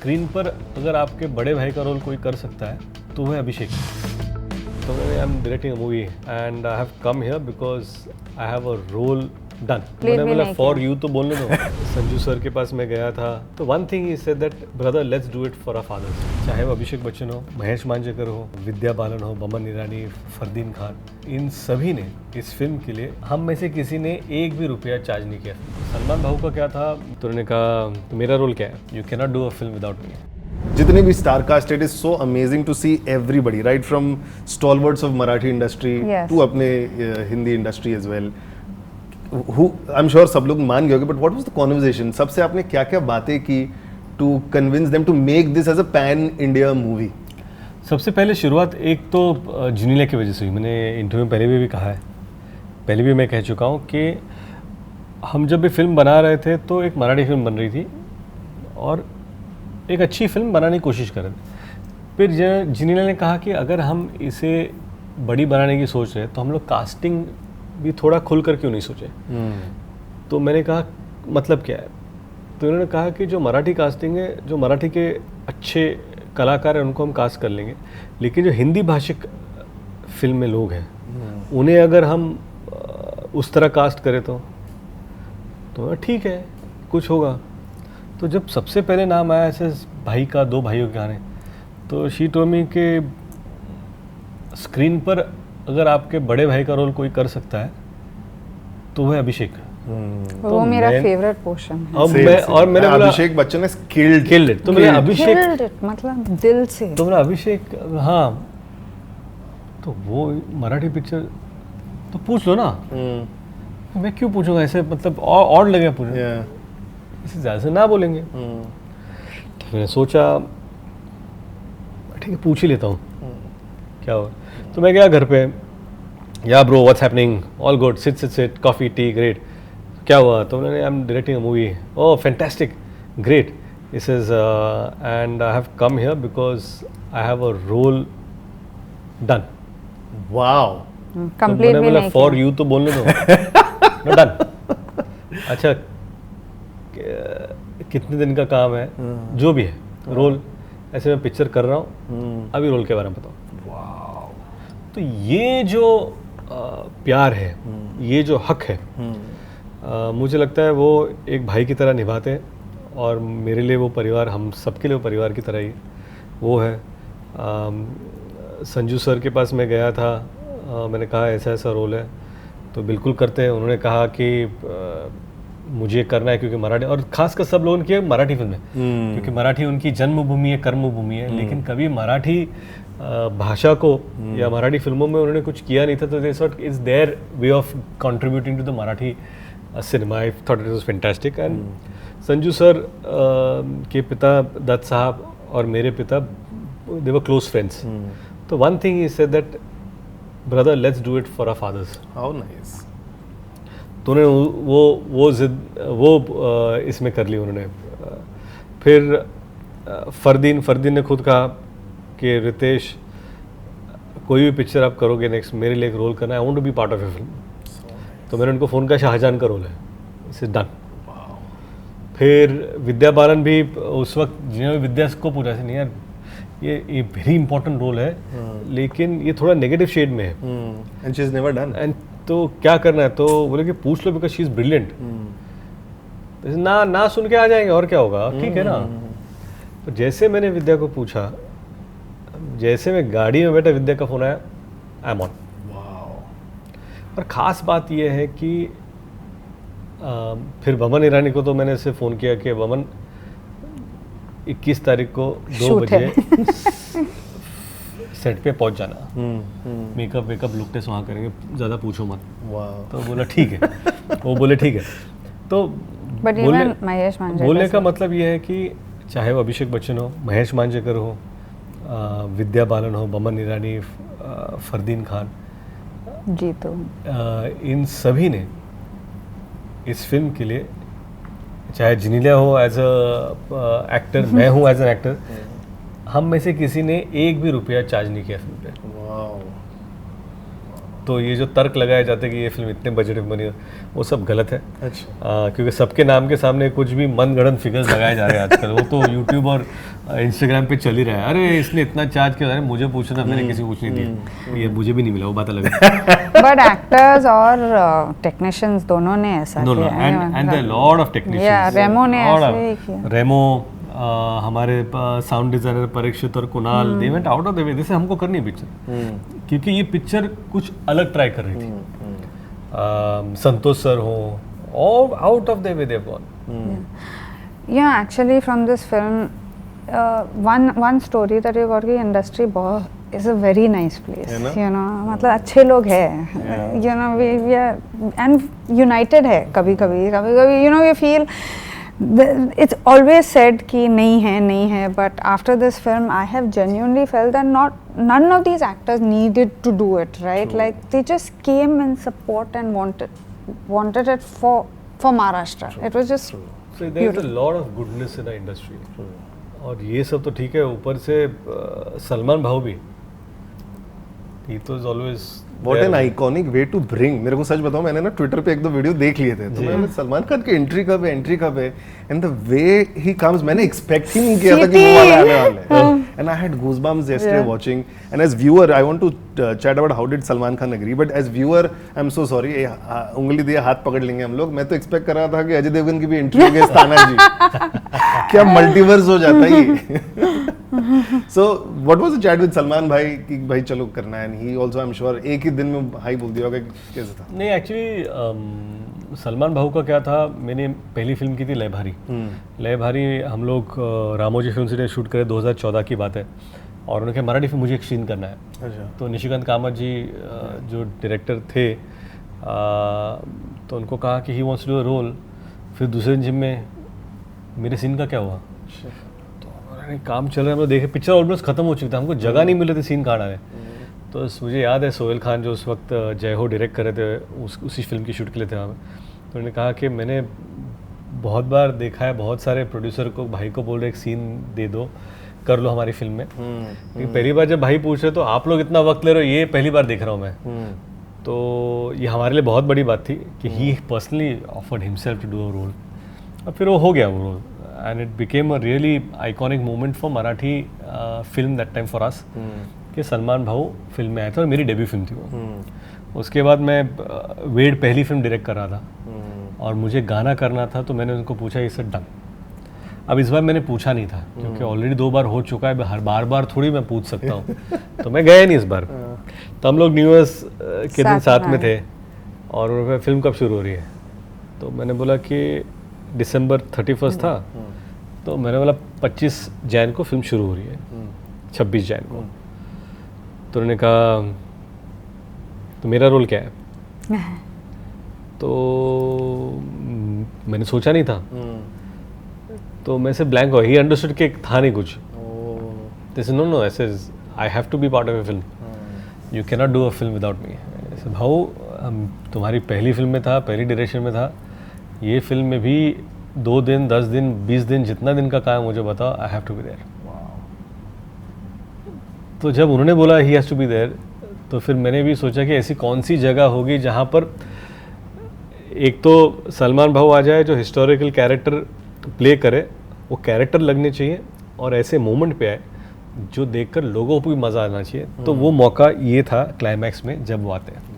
Screen पर अगर आपके बड़े भाई का रोल कोई कर सकता है तो वह अभिषेक। तो I am directing a movie and I have come here because I have a role done. मैंने बोला फॉर यू तो बोलने दो। संजू सर के पास मैं गया था तो one thing he said that brother let's do it for our fathers. चाहे वो अभिषेक बच्चन हो, महेश मांजरेकर हो, विद्या बालन हो, बमन ईरानी, फरदीन खान, इन सभी ने इस फिल्म के लिए हम में से किसी ने एक भी रुपया चार्ज नहीं किया। सलमान भाऊ का क्या था, तो उन्होंने कहा तो मेरा रोल क्या है, you can not do a film without me. जितने भी star cast, it is so amazing to see everybody right from stalwarts of Marathi industry to अपने Hindi industry as well. I am sure सब लोग मान गए होंगे, but what was the conversation? सबसे आपने क्या क्या बातें की to convince them to make this as a pan India movie? सबसे पहले शुरुआत एक तो जिनीला की वजह से हुई। मैंने इंटरव्यू में पहले भी कहा है, पहले भी मैं कह चुका हूँ कि हम जब भी फिल्म बना रहे थे तो एक मराठी फिल्म बन रही थी और एक अच्छी फिल्म बनाने की कोशिश कर रहे थे। फिर जिनीला ने कहा कि अगर हम इसे बड़ी बनाने की सोच रहे हैं तो हम लोग कास्टिंग भी थोड़ा खुल कर क्यों नहीं सोचे। तो मैंने कहा मतलब क्या है, तो उन्होंने कहा कि जो मराठी कास्टिंग है, जो मराठी के अच्छे कलाकार हैं उनको हम कास्ट कर लेंगे, लेकिन जो हिंदी भाषिक फिल्म में लोग हैं उन्हें अगर हम उस तरह कास्ट करें तो ठीक है कुछ होगा। तो जब सबसे पहले नाम आया ऐसे भाई का, दो भाइयों के गाने, तो शी टोल्ड मी के स्क्रीन पर अगर आपके बड़े भाई का रोल कोई कर सकता है तो वह अभिषेक। वो मेरा फेवरेट पोर्शन है। और मैंने बोला Abhishek Bachchan is killed it. तो मैंने अभिषेक मतलब दिल से। तो मैंने अभिषेक, हाँ तो वो मराठी पिक्चर तो पूछ लो ना। मैं क्यों पूछूंगा ऐसे, मतलब और लगे पूछना, इससे ज़्यादा से ना बोलेंगे। तो मैंने सोचा ठीक है पूछ ही लेता हूँ क्या हो। तो मैं गया घर पे, या bro what's happening, all good, sit coffee tea great, क्या हुआ? तो मैंने I am directing a movie, oh fantastic great, this is and I have come here because I have a role done. Wow, complete भी नहीं for you तो बोलने दो done. अच्छा कितने दिन का काम है, जो भी है रोल, ऐसे मैं पिक्चर कर रहा हूँ, अभी रोल के बारे में बताओ। तो ये जो प्यार है, ये जो हक है, मुझे लगता है वो एक भाई की तरह निभाते हैं और मेरे लिए वो परिवार, हम सबके लिए वो परिवार की तरह ही वो है। संजू सर के पास मैं गया था, मैंने कहा ऐसा ऐसा रोल है तो बिल्कुल करते हैं। उन्होंने कहा कि मुझे करना है क्योंकि मराठी, और खासकर सब लोगों की मराठी फिल्म है क्योंकि मराठी उनकी जन्मभूमि है, कर्मभूमि है, लेकिन कभी मराठी भाषा को या मराठी फिल्मों में उन्होंने कुछ किया नहीं था। तो they thought it's their way of contributing to the Marathi cinema. I thought it was fantastic. And Sanju sir के पिता दत्त साहब और मेरे पिता, दे वर क्लोज फ्रेंड्स। तो one thing he said that brother let's do it for our fathers. How nice. तो उन्होंने वो इसमें कर ली उन्होंने। फिर फरदीन ने खुद कहा कि रितेश कोई भी पिक्चर आप करोगे नेक्स्ट, मेरे लिए एक रोल करना है, I want to be part of a film. तो मैंने उनको फ़ोन किया, शाहजहान का रोल है, इट्स डन। फिर विद्या बालन भी उस वक्त, जिन्होंने विद्या को पूछा नहीं यार ये वेरी इंपॉर्टेंट रोल है लेकिन ये थोड़ा नेगेटिव शेड में है and she is never done, and तो क्या करना है? तो बोले कि पूछ लो बिकॉज शी इज़ ब्रिलियंट। ना सुन के आ जाएंगे और क्या होगा, ठीक है ना। तो जैसे मैंने विद्या को पूछा, जैसे मैं गाड़ी में बैठा विद्या का फ़ोन आया, आई एम ऑन। और ख़ास बात यह है कि फिर बमन ईरानी को तो मैंने ऐसे फ़ोन किया कि बमन 21 तारीख को 2 बजे सेट पे पहुंच जाना, मेकअप वेकअप लुक टेस्ट वहाँ करेंगे, ज़्यादा पूछो मत। तो बोला ठीक है। वो बोले ठीक है। तो बोलने का मतलब ये है कि चाहे वो अभिषेक बच्चन हो, महेश मांजरेकर हो, विद्या बालन हो, बमन ईरानी, फरदीन खान, जी, तो इन सभी ने इस फिल्म के लिए, चाहे जिनीला हो एज अ एक्टर, मैं हूँ एज एन एक्टर, हम में से किसी ने एक भी रुपया चार्ज नहीं किया फिल्म पे। तो ये जो तर्क लगाए जाते हैं कि ये फिल्म इतने बजट में बनी है, वो सब गलत है। अच्छा। क्योंकि सबके नाम के सामने कुछ भी मनगढ़ंत फिगर्स लगाए जा रहे हैं आजकल। वो तो यूट्यूब और इंस्टाग्राम पे चल ही रहा है, अरे इसने इतना चार्ज किया, अरे मुझे पूछना, मैंने किसी को कुछ नहीं दिया, ये मुझे भी नहीं मिला, वो बात अलग है। बट एक्टर्स और टेक्नीशियंस दोनों ने ऐसा किया, and the lot of technicians, Remo ने ऐसे ही किया। रेमो, हमारे साउंड डिजाइनर परीक्षित और Kunal, they went out of the way, जैसे हमको करनी है पिक्चर, क्योंकि ये पिक्चर कुछ अलग ट्राई कर रही थी। संतोष सर हो, all out of the way they've gone. Yeah, actually from this film, one story that we got कि industry is a very nice place, you know, मतलब अच्छे लोग हैं, you know, we are and united है, कभी कभी you know, we feel it's always said कि नहीं है, but after this film I have genuinely felt that none of these actors needed to do it, right? True. Like they just came in support and wanted it for Maharashtra. True. It was just True. So there is a lot of goodness in the industry. True. और ये सब तो ठीक है, ऊपर से सलमान भाऊ भी, he was always What an iconic way to bring. मेरे को सच बताऊं, मैंने ना ट्विटर पे एक दो वीडियो देख लिए थे, तो मैंने सलमान खान की एंट्री कब है and the way he comes, मैंने एक्सपेक्ट ही नहीं किया था कि वो वाला आने वाला है, and I had goosebumps yesterday watching, and as viewer I want to chat about how did Salman Khan agree, but as viewer I'm so sorry, उंगली दिए हाथ पकड़ लेंगे हम लोग, मैं तो एक्सपेक्ट कर रहा था कि अजय देवगन की भी एंट्री हो गई, ताना जी क्या मल्टीवर्स हो जाता है ये। So what was the chat with Salman भाई कि भाई चलो करना है, and he also I'm sure एक ही दिन में हाई बोल दिया होगा, कैसे था? नहीं, एक्चुअली सलमान भाऊ का क्या था, मैंने पहली फिल्म की थी लय भारी। लय भारी हम लोग रामोजी फिल्म सिटी शूट करे, 2014 की बात है, और उन्होंने कहा मराठी फिल्म मुझे एक सीन करना है। अच्छा। तो निशिकांत कामत जी जो डायरेक्टर थे, तो उनको कहा कि he wants to do a role. फिर दूसरे दिन जिम में मेरे सीन का क्या हुआ, तो काम चल रहा है, हम लोग देखे पिक्चर ऑलमोस्ट खत्म हो चुकी था, हमको जगह नहीं मिल रही थी सीन कहाँ डाले। तो मुझे याद है सोहेल खान जो उस वक्त जय हो डायरेक्ट कर रहे थे, उसी फिल्म की शूट के लिए थे वहाँ में, तो उन्होंने कहा कि मैंने बहुत बार देखा है, बहुत सारे प्रोड्यूसर को भाई को बोल रहे एक सीन दे दो, कर लो हमारी फिल्म में, लेकिन पहली बार जब भाई पूछ रहे तो आप लोग इतना वक्त ले रहे हो, ये पहली बार देख रहा हूँ मैं। तो ये हमारे लिए बहुत बड़ी बात थी कि he personally offered himself to do a role, और फिर वो हो गया वो role, and it became a really iconic moment for Marathi film that time for us, कि सलमान भाऊ फिल्म में आया था, और मेरी डेब्यू फिल्म थी वो। उसके बाद मैं वेड पहली फिल्म डायरेक्ट कर रहा था, और मुझे गाना करना था, तो मैंने उनको पूछा इसे डन। अब इस बार मैंने पूछा नहीं था, क्योंकि ऑलरेडी 2 बार हो चुका है, हर बार थोड़ी मैं पूछ सकता हूँ, तो मैं गया नहीं इस बार। तो हम लोग न्यू ईयर्स के दिन साथ में थे, और फिल्म कब शुरू हो रही है, तो मैंने बोला कि दिसंबर 31 था, तो मैंने बोला 25 जैन को फिल्म शुरू हो रही है, 26 जैन को। तो उन्होंने कहा तो मेरा रोल क्या है, तो मैंने सोचा नहीं था, तो मैं से ब्लैंक हो, ही अंडरस्टूड कि था नहीं कुछ, दिस नो ऐसे I have to be part of a film, you can not do a film without me. ऐसे भाऊ तुम्हारी पहली फिल्म में था, पहली डायरेक्शन में था, ये फिल्म में भी 2 दिन 10 दिन 20 दिन जितना दिन का काम मुझे बताओ, I have to be there. तो जब उन्होंने बोला he has to be there, तो फिर मैंने भी सोचा कि ऐसी कौन सी जगह होगी जहाँ पर एक तो सलमान भाऊ आ जाए जो हिस्टोरिकल कैरेक्टर प्ले करे, वो कैरेक्टर लगने चाहिए, और ऐसे मोमेंट पे आए जो देखकर लोगों को भी मज़ा आना चाहिए। तो वो मौका ये था क्लाइमैक्स में जब वो आते हैं।